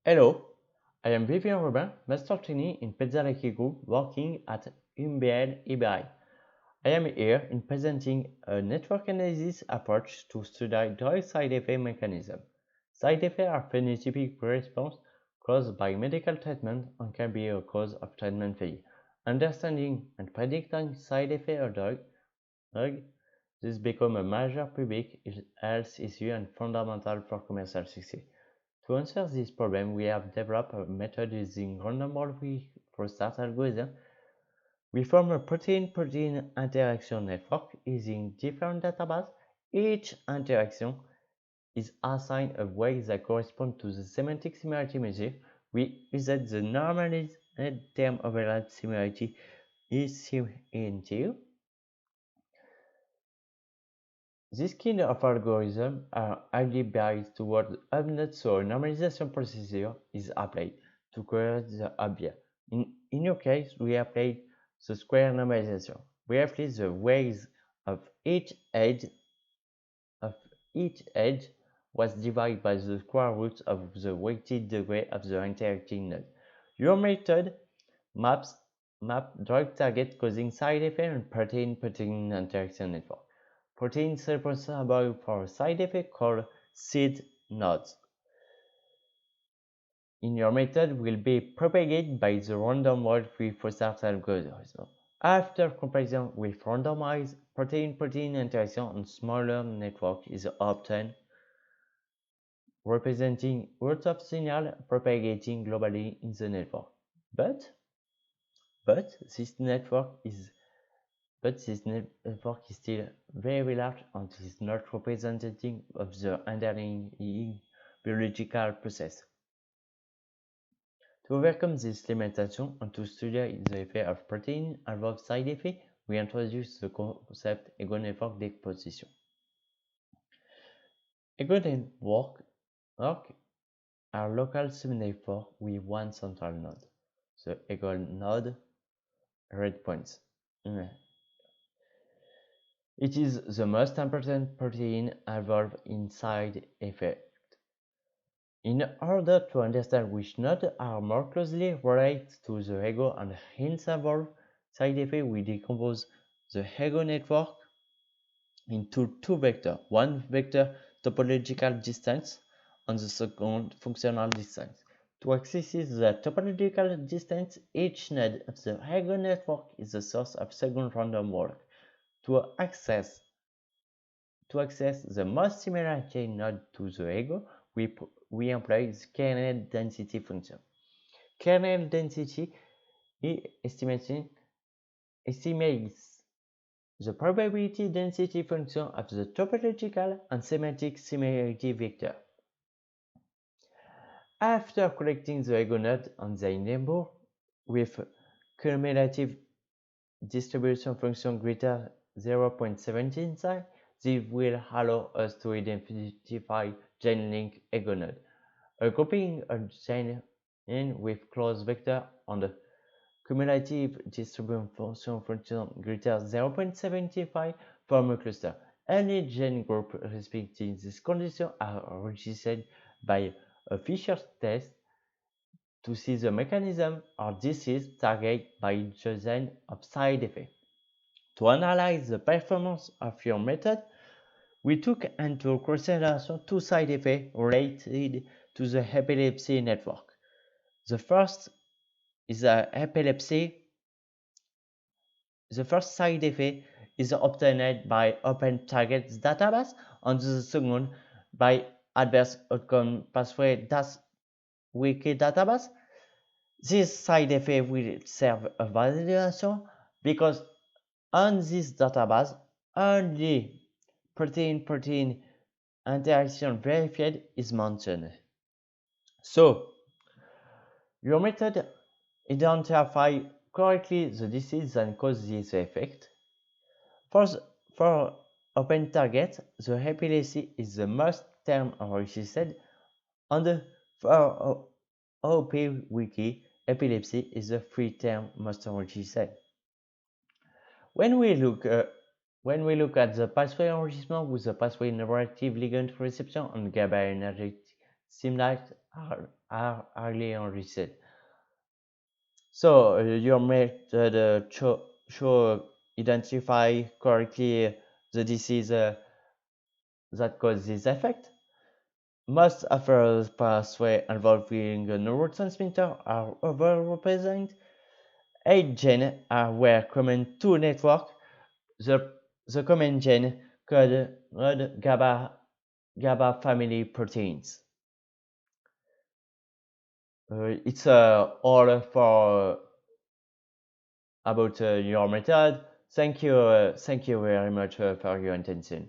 Hello, I am Vivian Robin, Master Trainee in Pezzalaki Group working at UMBL IBI. I am here in presenting a network analysis approach to study drug side effect mechanism. Side effects are phenotypic response caused by medical treatment and can be a cause of treatment failure. Understanding and predicting side effects of drug, this become a major public health issue and fundamental for commercial success. To answer this problem, we have developed a method using random multiple start algorithm. We form a protein-protein interaction network using different databases. Each interaction is assigned a weight that corresponds to the semantic similarity measure. We set the normalized term overlap similarity ECCB. This kind of algorithms are highly biased toward upnode, so a normalization procedure is applied to correct the obvious. In your case, we applied the square normalization. We apply the weights of each edge was divided by the square root of the weighted degree of the interacting node. Your method maps drug target causing side effect and protein-protein interaction network. Proteins responsible for side effect called seed nodes. In your method will be propagated by the random walk start algorithm. After comparison with randomized protein-protein interaction on smaller network is obtained, representing routes of signal propagating globally in the network. But this network is still very large and is not representative of the underlying biological process. To overcome this limitation and to study the effect of protein involved side effect, we introduce the concept ego network decomposition. Ego network are local subnetworks with one central node. The ego node red points. It is the most important protein involved in side effect. In order to understand which nodes are more closely related to the ego and hence involve side effect, we decompose the ego network into two vectors. One vector topological distance and the second functional distance. To access the topological distance, each node of the ego network is the source of second random walk. To access the most similarity node to the ego, we employ the kernel density function. Kernel density estimates the probability density function of the topological and semantic similarity vector. After collecting the ego node and their neighbor with cumulative distribution function greater 0.17 size, this will allow us to identify chain link ego node. A grouping of chain in with closed vector on the cumulative distribution function greater 0.75 form a cluster. Any chain group respecting this condition are registered by a Fisher test to see the mechanism or disease target by chosen of side effect. To analyze the performance of your method, we took into consideration two side effects related to the epilepsy network. The first is epilepsy. The first side effect is obtained by open targets database, and the second by adverse outcome pathway wiki database. This side effect will serve a validation because on this database only protein-protein interaction verified is mentioned. So, your method identifies correctly the disease that causes this effect. For open target, the epilepsy is the most term registered, and for OP wiki, epilepsy is the free term most registered. When we look at the pathway enrichment with the pathway narrative ligand reception and GABA energetic stimulate are highly enriched. So your method show identify correctly the disease that causes this effect. Most afferent pathways involving a neurotransmitter are overrepresented. 8 genes were common to network. The common gene code GABA family proteins. It's all for about your method. Thank you very much for your attention.